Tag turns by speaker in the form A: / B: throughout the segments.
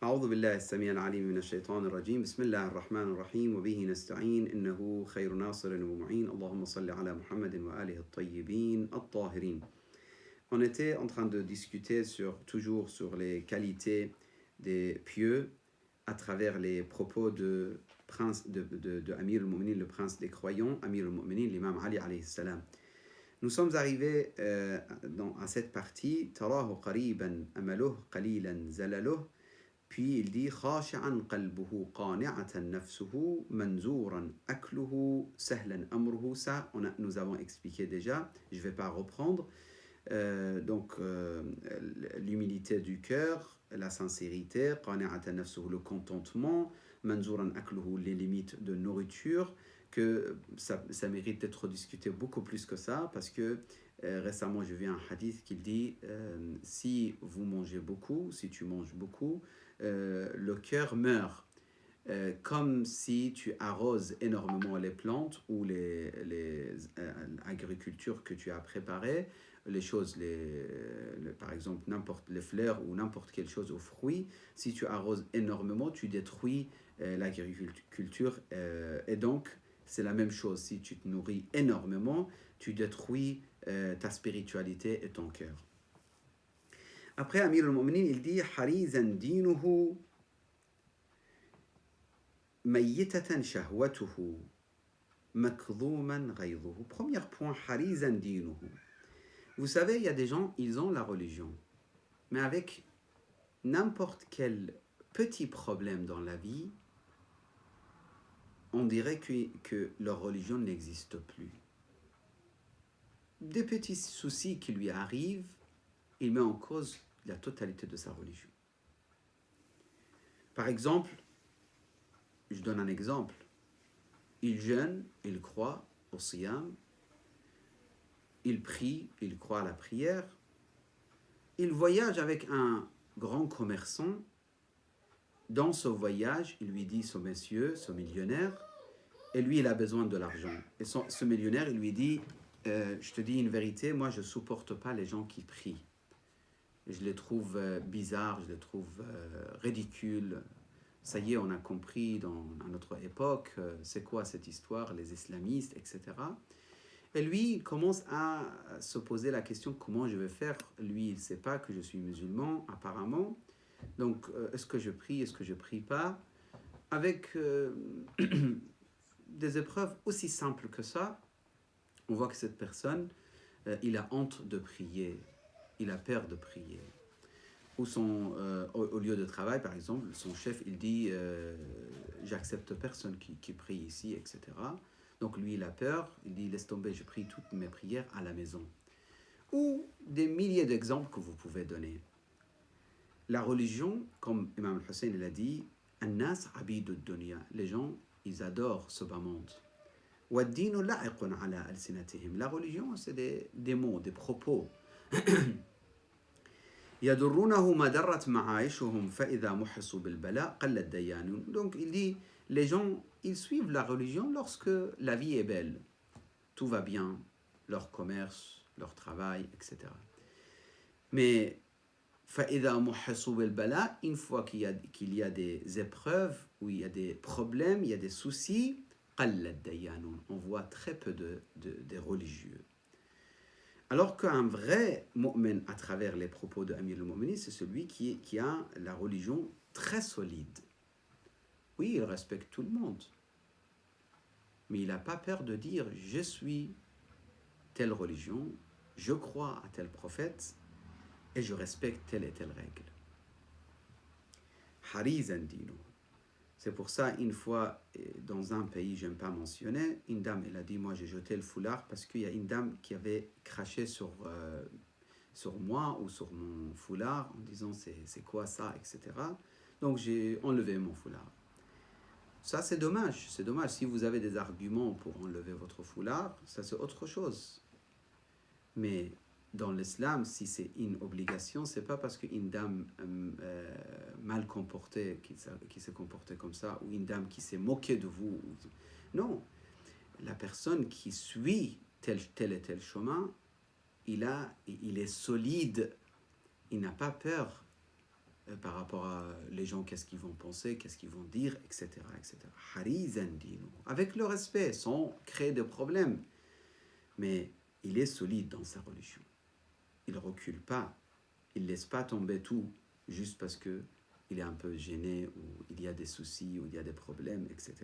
A: أعوذ بالله السميع العليم من الشيطان الرجيم بسم الله الرحمن الرحيم وبه نستعين إنه خير ناصر ومعين اللهم صل على محمد وآله الطيبين الطاهرين. On était en train de discuter toujours sur les qualités des pieux à travers les propos de Amir al-Mu'minin, le prince des croyants, Amir al-Mu'minin, l'imam Ali alayhi salam. Nous sommes arrivés à cette partie, Tarahu qariban amaluh qalilan zalaluh. Puis il dit خاشعا قلبه قانعة نفسه منزورا أكله سهلا أمره. Ça, nous avons expliqué déjà, je ne vais pas reprendre. L'humilité du cœur, la sincérité, قانعة نفسه, le contentement, منزورا أكله, les limites de nourriture, que ça mérite d'être discuté beaucoup plus que ça, parce que récemment j'ai vu un hadith qui dit si vous mangez beaucoup, si tu manges beaucoup, le cœur meurt, comme si tu arroses énormément les plantes ou les agricultures que tu as préparées, les choses, par exemple n'importe les fleurs ou n'importe quelle chose aux fruits. Si tu arroses énormément, tu détruis l'agriculture, et donc c'est la même chose. Si tu te nourris énormément, tu détruis ta spiritualité et ton cœur. Après, Amir al-Mu'minin, il dit Harizan dinuhu mayyitatan shahwatuhu makdhuman ghayduhu. Premier point, Harizan dinuhu. Vous savez, il y a des gens, ils ont la religion, mais avec n'importe quel petit problème dans la vie, on dirait que leur religion n'existe plus. Des petits soucis qui lui arrivent, il met en cause la totalité de sa religion. Par exemple, je donne un exemple. Il jeûne, il croit au siyam, il prie, il croit à la prière, il voyage avec un grand commerçant. Dans ce voyage, il lui dit, ce monsieur, ce millionnaire, et lui, il a besoin de l'argent. Et ce millionnaire, il lui dit, je te dis une vérité, moi, je ne supporte pas les gens qui prient. Je les trouve bizarres, je les trouve ridicules. Ça y est, on a compris à notre époque, c'est quoi cette histoire, les islamistes, etc. Et lui, il commence à se poser la question, comment je vais faire? Lui, il ne sait pas que je suis musulman, apparemment. Donc, est-ce que je prie, est-ce que je ne prie pas? Avec des épreuves aussi simples que ça, on voit que cette personne, il a honte de prier, il a peur de prier. Ou au lieu de travail, par exemple, son chef, il dit j'accepte personne qui prie ici, etc. Donc lui, il a peur, il dit laisse tomber, je prie toutes mes prières à la maison. Ou des milliers d'exemples que vous pouvez donner. La religion, comme Imam al-Hussein l'a dit, An-nas abidud dunya, les gens, ils adorent ce bas monde. Wad-dinu la'iqun ala al-sinatihim, la religion, c'est des mots, des propos. يَدُرُّونَهُ مَدَرَّتْ مَعَائِشُهُمْ فَإِذَا مُحِّصُوا بِالْبَلَاءِ قَلَّ الدَّيَانُونَ. Donc il dit, les gens, ils suivent la religion lorsque la vie est belle. Tout va bien, leur commerce, leur travail, etc. Mais فَإِذَا مُحِّصُوا بِالْبَلَاءِ, une fois qu'il y a des épreuves, où il y a des problèmes, il y a des soucis, قَلَّ الدَّيَانُونَ. On voit très peu des religieux. Alors qu'un vrai mu'min, à travers les propos de Amir al-Mu'minin, c'est celui qui a la religion très solide. Oui, il respecte tout le monde. Mais il n'a pas peur de dire « je suis telle religion, je crois à tel prophète et je respecte telle et telle règle. » Harizan dinu. C'est pour ça, une fois, dans un pays, je n'aime pas mentionner, une dame, elle a dit, moi j'ai jeté le foulard parce qu'il y a une dame qui avait craché sur moi ou sur mon foulard en disant, c'est quoi ça, etc. Donc j'ai enlevé mon foulard. Ça, c'est dommage, c'est dommage. Si vous avez des arguments pour enlever votre foulard, ça c'est autre chose. Mais dans l'islam, si c'est une obligation, c'est pas parce qu'une dame mal comportée, qui s'est comportée comme ça, ou une dame qui s'est moquée de vous. Non, la personne qui suit tel et tel chemin, il est solide, il n'a pas peur par rapport à les gens, qu'est-ce qu'ils vont penser, qu'est-ce qu'ils vont dire, etc. etc. Harizan dinu, avec le respect, sans créer de problèmes. Mais il est solide dans sa religion. Il ne recule pas, il ne laisse pas tomber tout juste parce qu'il est un peu gêné, ou il y a des soucis, ou il y a des problèmes, etc.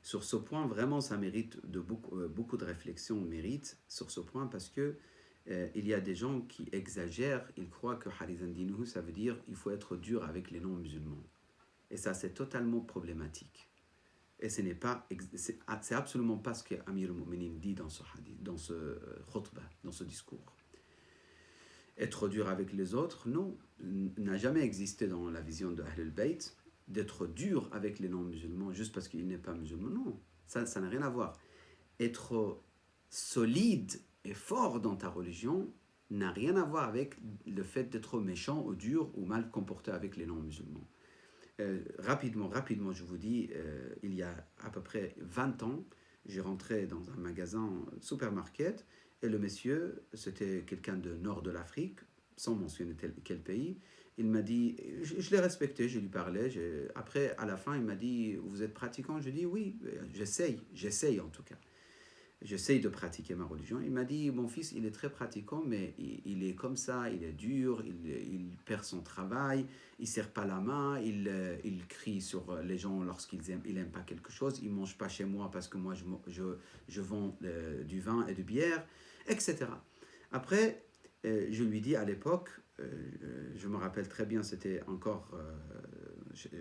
A: Sur ce point, vraiment, ça mérite beaucoup de réflexion, mérite sur ce point, parce que il y a des gens qui exagèrent, ils croient que Harizan Dinuhu, ça veut dire il faut être dur avec les non-musulmans. Et ça, c'est totalement problématique. Et ce n'est pas, c'est absolument pas ce que Amir al-Mu'minin dit dans ce hadith, dans ce khutbah, dans ce discours. Être dur avec les autres, non, n'a jamais existé dans la vision de Ahl al-Bayt, d'être dur avec les non-musulmans juste parce qu'il n'est pas musulman, non, ça n'a rien à voir. Être solide et fort dans ta religion n'a rien à voir avec le fait d'être méchant ou dur ou mal comporté avec les non-musulmans. Rapidement, je vous dis, il y a à peu près 20 ans, j'ai rentré dans un magasin supermarket et le monsieur, c'était quelqu'un de nord de l'Afrique, sans mentionner quel pays. Il m'a dit, je l'ai respecté, je lui parlais. Après, à la fin, il m'a dit, vous êtes pratiquant? Je dis, oui, j'essaye en tout cas. J'essaye de pratiquer ma religion. Il m'a dit, mon fils, il est très pratiquant, mais il est comme ça, il est dur, il perd son travail, il ne serre pas la main, il crie sur les gens lorsqu'il n'aime pas quelque chose, il ne mange pas chez moi parce que moi, je vends du vin et de bière, etc. Après, je lui dis à l'époque, je me rappelle très bien, c'était encore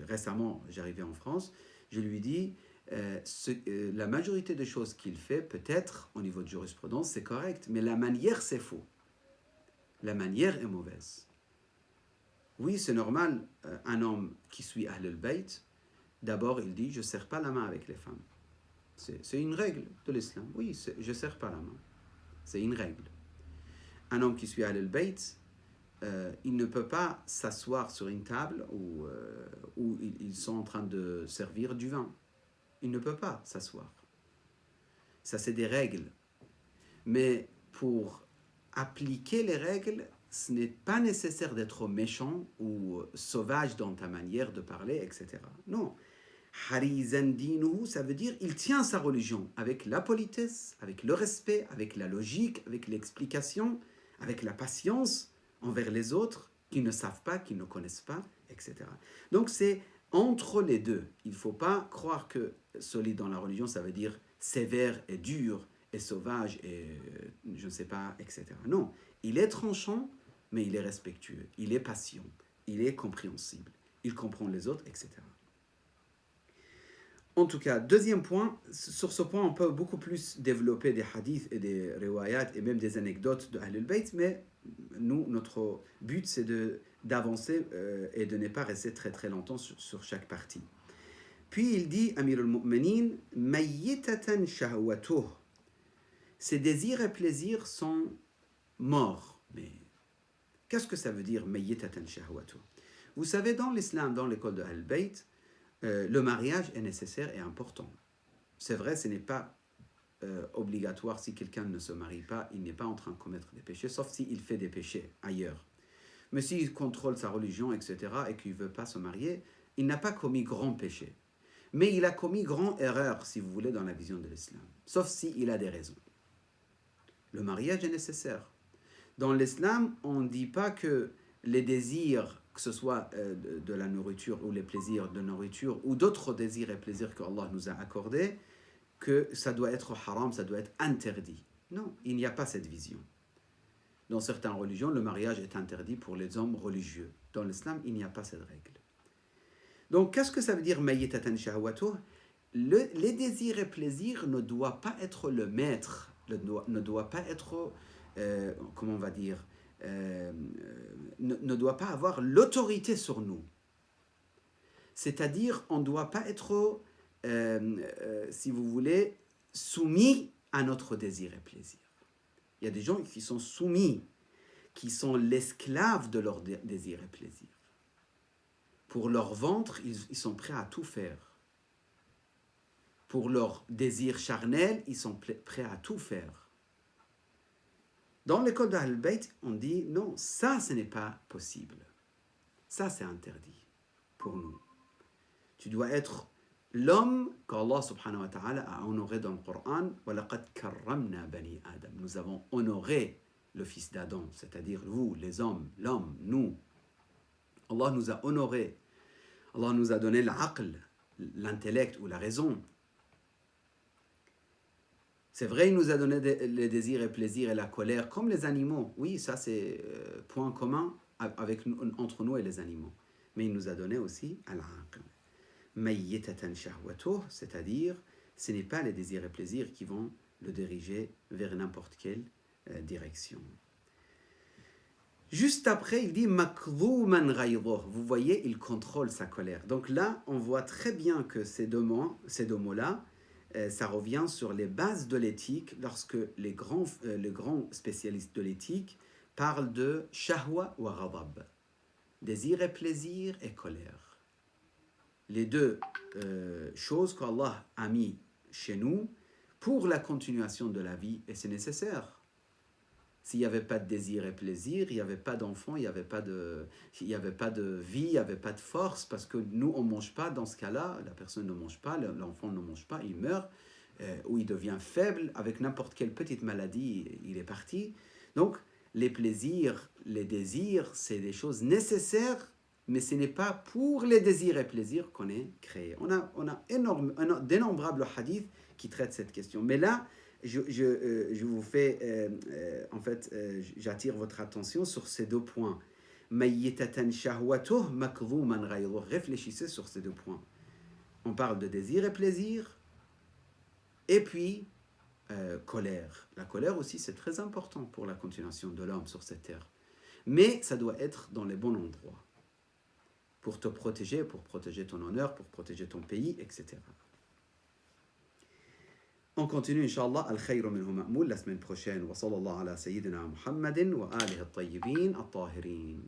A: récemment, j'arrivais en France, je lui dis, la majorité des choses qu'il fait, peut-être au niveau de jurisprudence, c'est correct, mais la manière, c'est faux. La manière est mauvaise. Oui, c'est normal, un homme qui suit Ahl al-Bayt, d'abord il dit, je ne serre pas la main avec les femmes. C'est une règle de l'islam. Oui, je ne serre pas la main. C'est une règle. Un homme qui suit Ahl al-Bayt, il ne peut pas s'asseoir sur une table où ils sont en train de servir du vin. Il ne peut pas s'asseoir. Ça, c'est des règles. Mais pour appliquer les règles, ce n'est pas nécessaire d'être méchant ou sauvage dans ta manière de parler, etc. Non. Harizan dinuhu, ça veut dire il tient sa religion avec la politesse, avec le respect, avec la logique, avec l'explication, avec la patience envers les autres qui ne savent pas, qui ne connaissent pas, etc. Donc c'est entre les deux. Il ne faut pas croire que solide dans la religion, ça veut dire sévère et dur et sauvage et je ne sais pas, etc. Non, il est tranchant, mais il est respectueux, il est patient, il est compréhensible, il comprend les autres, etc. En tout cas, deuxième point, sur ce point, on peut beaucoup plus développer des hadiths et des riwayat et même des anecdotes de Ahl al-Bayt, mais nous, notre but, c'est d'avancer et de ne pas rester très très longtemps sur chaque partie. Puis il dit, Amir al-Mu'minin, mayyitatan shahwatuh. Ses désirs et plaisirs sont morts. Mais qu'est-ce que ça veut dire, mayyitatan shahwatuh? Vous savez, dans l'islam, dans l'école de Ahl al-Bayt, le mariage est nécessaire et important. C'est vrai, ce n'est pas obligatoire. Si quelqu'un ne se marie pas, il n'est pas en train de commettre des péchés, sauf s'il fait des péchés ailleurs. Mais s'il contrôle sa religion, etc., et qu'il ne veut pas se marier, il n'a pas commis grand péché. Mais il a commis grande erreur, si vous voulez, dans la vision de l'islam. Sauf s'il a des raisons. Le mariage est nécessaire. Dans l'islam, on ne dit pas que les désirs, que ce soit de la nourriture ou les plaisirs de nourriture ou d'autres désirs et plaisirs que Allah nous a accordés, que ça doit être haram, ça doit être interdit. Non, il n'y a pas cette vision. Dans certaines religions, le mariage est interdit pour les hommes religieux. Dans l'islam, il n'y a pas cette règle. Donc, qu'est-ce que ça veut dire mayyitatan shahwatuh? Les désirs et plaisirs ne doivent pas être le maître, ne doivent pas être, comment on va dire, ne doit pas avoir l'autorité sur nous. C'est-à-dire, on ne doit pas être, si vous voulez, soumis à notre désir et plaisir. Il y a des gens qui sont soumis, qui sont l'esclave de leur désir et plaisir. Pour leur ventre, ils sont prêts à tout faire. Pour leur désir charnel, ils sont prêts à tout faire. Dans l'école d'Ahl al-Bayt, on dit non, ça, ce n'est pas possible. Ça, c'est interdit pour nous. Tu dois être l'homme qu'Allah subhanahu wa ta'ala a honoré dans le Coran. وَلَقَدْ كَرَّمْنَا بَنِي آدَمَ. Nous avons honoré le fils d'Adam, c'est-à-dire vous, les hommes, l'homme, nous. Allah nous a honorés. Allah nous a donné l'aql, l'intellect ou la raison. C'est vrai, il nous a donné les désirs et plaisirs et la colère, comme les animaux. Oui, ça c'est point commun entre nous et les animaux. Mais il nous a donné aussi al-aql. Mayyitatan shahwatuh, c'est-à-dire, ce n'est pas les désirs et plaisirs qui vont le diriger vers n'importe quelle direction. Juste après, il dit makdhouman ghayduh. Vous voyez, il contrôle sa colère. Donc là, on voit très bien que ces deux mots-là, ça revient sur les bases de l'éthique lorsque les grands spécialistes de l'éthique parlent de shahwa wa ghadab, désir et plaisir et colère. Les deux choses qu'Allah a mis chez nous pour la continuation de la vie, et c'est nécessaire. S'il n'y avait pas de désir et plaisir, il n'y avait pas d'enfant, il n'y avait pas de vie, il n'y avait pas de force, parce que nous, on ne mange pas dans ce cas-là, la personne ne mange pas, l'enfant ne mange pas, il meurt, ou il devient faible, avec n'importe quelle petite maladie, il est parti. Donc, les plaisirs, les désirs, c'est des choses nécessaires, mais ce n'est pas pour les désirs et plaisirs qu'on est créé. On a d'énombrables hadiths qui traitent cette question. Mais là, je vous fais, j'attire votre attention sur ces deux points. Mayyitatan shahwatuh makdhouman ghayduh. Réfléchissez sur ces deux points. On parle de désir et plaisir, et puis colère. La colère aussi, c'est très important pour la continuation de l'homme sur cette terre. Mais ça doit être dans les bons endroits. Pour te protéger, pour protéger ton honneur, pour protéger ton pays, etc. On continue, Inch'Allah, al-khayru minhu ma'moul la semaine prochaine. Wa sallallahu ala sayyidina Muhammadin wa alihi at-tayyibin at-tahirin.